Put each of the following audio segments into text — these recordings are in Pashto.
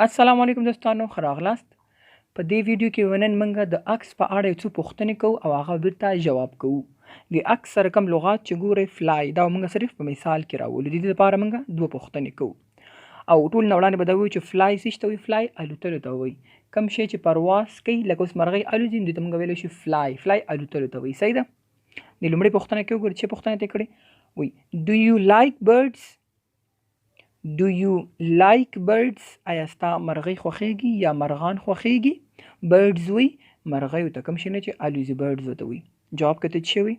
السلام علیکم دوستانو، ښه راغلاست. په دې ویډیو کې نن موږ د عکس په اړه یو څو پوښتنې کوو او هغه بیرته جواب کوو. د عکس سره کوم لغات چې ګورئ فلای دا موږ صرف په مثال کې راولو. د دې لپاره موږ دوه پوښتنې کوو او ټول نه وړاندې به دا وایو چې فلای څه ته وایي؟ فلای الوتلو ته وایي. کوم شی چې پرواز کوي لکه اوس مرغۍ الوځي نو دې ته موږ ویلی شو فلای. فلای الوتلو ته وایي. صحیح ده. د لومړۍ پوښتنه کې وګورئ چې پوښتنه یې کړې وایي ډو یو لایک برډز. Do you like birds؟ آیا ستا مرغۍ خوښیږي یا مرغان خوښیږي؟ birds وی مرغۍ ته کوم شي نه چې الوزي birds ورته وي. جواب کې ته څه وي؟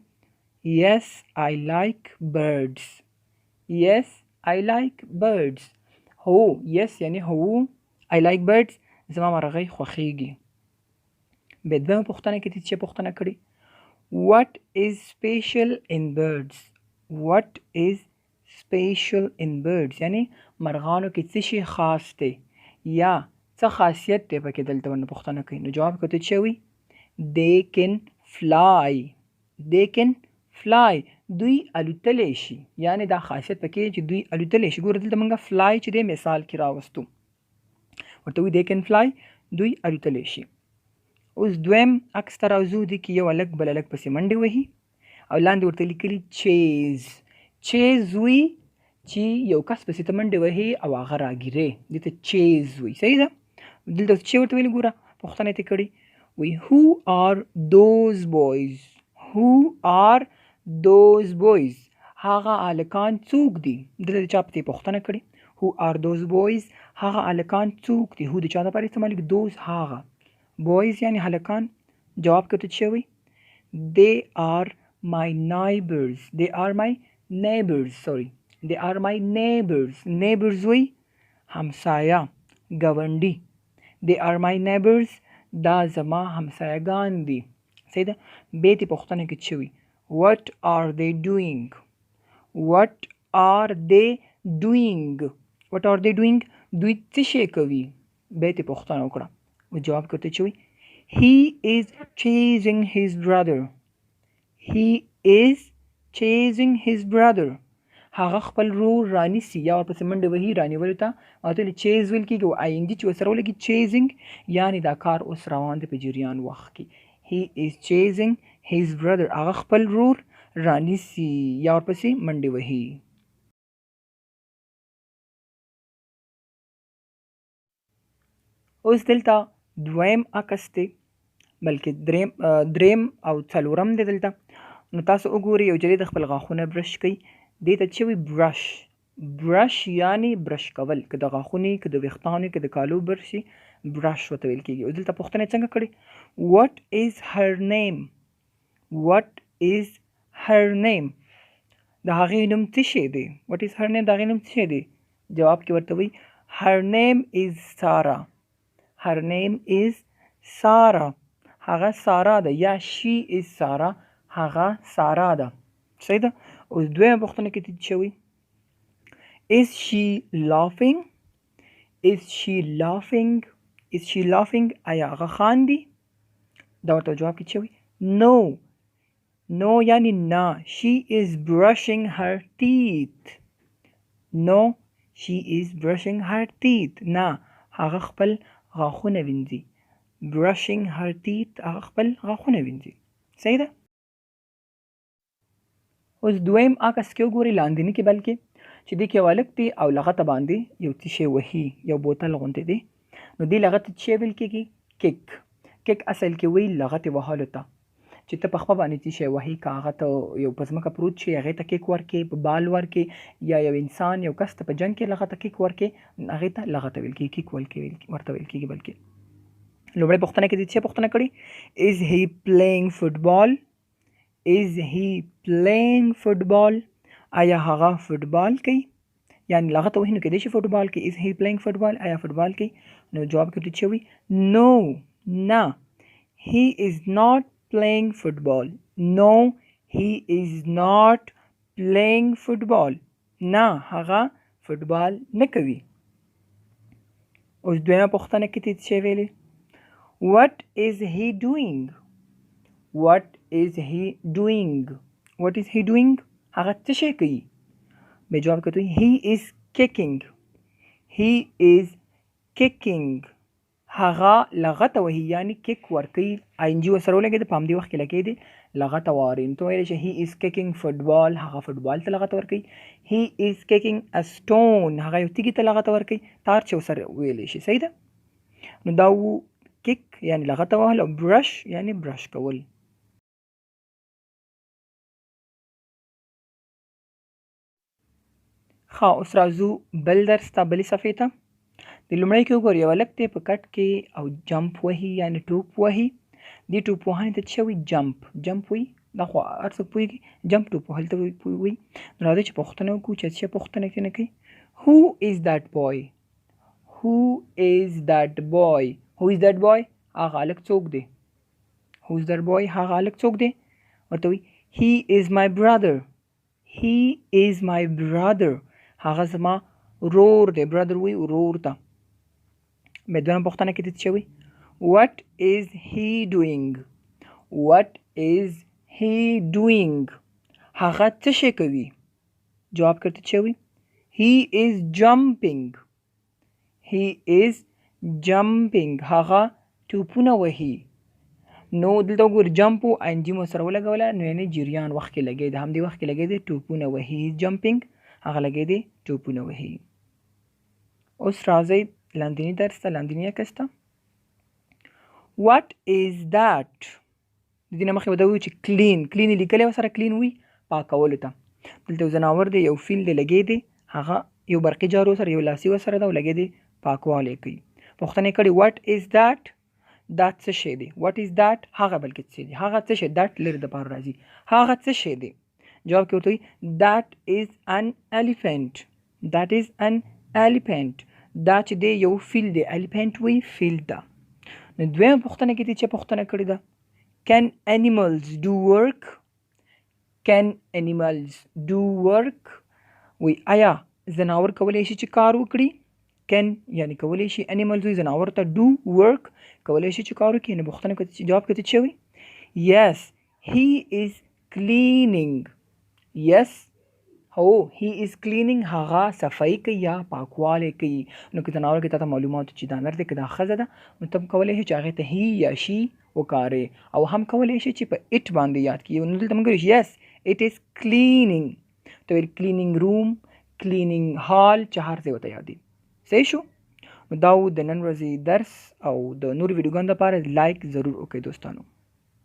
Yes I like birds. Yes I like birds. هو yes یعنی هو I like birds زما مرغۍ خوښیږي. بیا دویمه پوښتنه کې ته څه پوښتنه کړې؟ What is special in birds؟ What is special in birds یعنی مرغانو کې څه شي خاص دی یا څه خاصیت دی پکې دلته ورنه پوښتنه کوي. نو جواب کې ته څه وي؟ they can fly. they can fly دوی الوتلی شي یعنی دا خاصیت پکې چې دوی الوتلی شي. ګوره دلته موږ فلای چې دی مثال کې راوستو ورته وي they can fly دوی الوتلی شي. اوس دویم عکس ته راوځو. دې کې یو هلک بل هلک پسې منډې وهي او لاندې ورته لیکلي چیز. چیز وی چې یو کس پسې ته منډې وهي او هغه راګیرې دې ته چیز وی. صحیح ده. دلته چې ورته ویلي ګوره پوښتنه یې کړې وی who are those boys؟ who are those boys هغه هلکان څوک دي؟ دلته چا پسې پوښتنه کړې who are those boys هغه هلکان څوک دي؟ who د چا دپاره استعمال کړي؟ those هغه boys یعنی هلکان. جواب کې ته څه وی؟ they are my neighbors. they are my neighbors sorry they are my neighbors. neighbors وی همسایه ګاونډي. they are my neighbors دا زما همسایه‌ګان دي. صحیح ده. بیا دې پوښتنه کې څه وي؟ what are they doing؟ what are they doing؟ what are they doing دوی څه شی کوي؟ بیا دې پوښتنه وکړه. جواب کې ته څه وي؟ he is chasing his brother. he is chasing his brother هغه خپل ورور رانیسي یا ورپسې منډې وهي رانیولو ته او ته چیز ویل کېږي او آی ان جي چې ورسره ولګي چیزنګ یعنې دا کار اوس روان دی په جریان وخت کې. he is chasing his brother هغه خپل ورور رانیسي یا ورپسې منډې وهي. اوس دلته دویم عکس دی بلکې دریم او څلورم دی دلته. نو تاسو وګورئ یو جلۍ د خپل غاښونه برش کوي. دې ته څه وي؟ برش. برش یعنی برش کول که د غاښونو که د ویښتانو که د کالو برش شي برش ورته ویل کېږي. او دلته پوښتنه څنګه کړې what is her name؟ what is her name د هغې نوم څه شی دی؟ what is her name د هغې نوم څه شی دی؟ جواب کې ورته وایي her name is Sarah. her name is Sarah هغه سارا ده یا she is Sarah هغه سارا ده. صحیح ده. اوس دویمه پوښتنه کې ته څه وایي؟ is she laughing؟ is she laughing؟ is she laughing آیا هغه خاندي؟ دا ورته جواب کې څه وایي؟ no no یعنی نه. she is brushing her teeth. no she is brushing her teeth نه هغه خپل غاښونه وینځي. brushing her teeth هغه خپل غاښونه وینځي. صحیح ده. اوس دویم عکس کې وګورئ لاندیني کې بلکې چې دې کې یو هلک دی او لغته باندې یو څه شی وهي یو بوتل غوندې دی. نو دې لغته څه شی ویل کېږي؟ کیک. کیک اصل کې وایي لغتې وهلو ته چې ته په خپه باندې څه شی وهي که هغه ته یو په ځمکه پروت شي هغې ته کیک ورکړې په بال ورکړې یا یو انسان یو کس ته په جنګ کې لغته کیک ورکړې هغې ته لغته ویل کېږي کیک ورته ویل کېږي. بلکې لومړۍ پوښتنه کې دې څه پوښتنه کړې is he playing football؟ is he playing football آیا هغه فوټبال کوي؟ یعنی لغته وهي نو کېدای شي فوټبال کوي. is he playing football آیا فوټبال کوي؟ نو جواب کې ورته څه وي؟ no نه he is not playing football. no he is not playing football نه هغه فوټبال نه کوي. اوس دویمه پوښتنه کې ته څه ویلې؟ what is he doing؟ what is he doing؟ what is he doing هغه څه شی کوي؟ بیا جواب کوي he is kicking. he is kicking هغه لغته وهي یعنی کیک ورکوي آی ان جي ورسره ولګېده په همدې وخت کې لګېدې لغته واري نو ته ویلی شي هی از کیکینګ فوټبال هغه فوټبال ته لغته ورکوي هی از کیکینګ ا سټون هغه یو تیږې ته لغته ورکوي تار چې ورسره ویلی شي صحیح ده نو دا و کیک یعنی لغته وهل او برش یعنی برش کول ښه اوس راځو بل درس ته بلې صفحې ته د لومړی کې وګورئ یو هلک دی په کټ کې او جمپ وهي یعنې ټوپ وهي دې ټوپ وهنې ته څه وایي جمپ وایي دا خو هر څوک پوهېږي جمپ ټوپ وهل ته وایي نو راځئ چې پوښتنه وکړو چې څه پوښتنه کې نه کوي هو از دیټ بوی هو از دیټ بوی هو از دیټ بوی هغه هلک څوک دی هو از دیټ بوی هغه هلک څوک دی ورته وایي هی از مای برادر هی از مای برادر هغه زما ورور دی برادر وایي ورور ته بیا دویمه پوښتنه کې دې څه وایي what is he doing what is he doing هغه څه شی کوي جواب کې څه وایي he is jumping he is jumping هغه ټوپونه وهي نو دلته وګورئ جمپ و آی ان جي مو سره ولګوله نو یعنې جریان وخت کې لګېده همدې وخت کې لګېدی ټوپونه وهي جمپینګ هغه لګېدی ټوپونه وهي اوس راځئ لاندینی درس ته لاندینی عکس ته what is that د دې نه مخکې به دا ووایو چې کلین یې لیکلی وه سره کلین وي پاکولو ته دلته یو ځناور دی یو فیل دی لګی دی هغه یو برقي جارو سره یو لاسي ورسره ده او لګی دی پاکوالی کوي پوښتنه یې کړې what is that دا څه شی دی what is that هغه بلکې څه دی هغه څه شی that لرې دپاره راځي هغه څه شی دی جواب کې ورته وایي that is an elephant that is an elephant دا چې دی یو فیل دی الیفینټ وایي فیل ته نو دویمه پوښتنه کې دې چې پوښتنه کړې ده can animals do work can animals do work وایي آیا ځناور کولی شي چې کار وکړي can یعنی کولی شي animals وایي ځناور ته do work کولی شي چې کار وکړي نو پوښتنه کې جواب کې څه وایي yes he is cleaning yes هو هی از کلینینګ هغه صفایي کوي یا پاکوالی کوي نو که ځناور کې تا ته معلومات چې دا نر دی که دا ښځه ده نو ته هم کولی شي چې هغې ته هی یا شي وکارې او هم کولی شي چې په اټ باندې یاد کړي نو دلته موږ یس اټ از کلینینګ ته ویل کلینینګ روم کلینینګ هال چې هر ځای ورته یادوي صحیح شو نو دا و د نن ورځې درس او د نورو ویډیوګانو دپاره لایک ضرور وکړئ دوستانو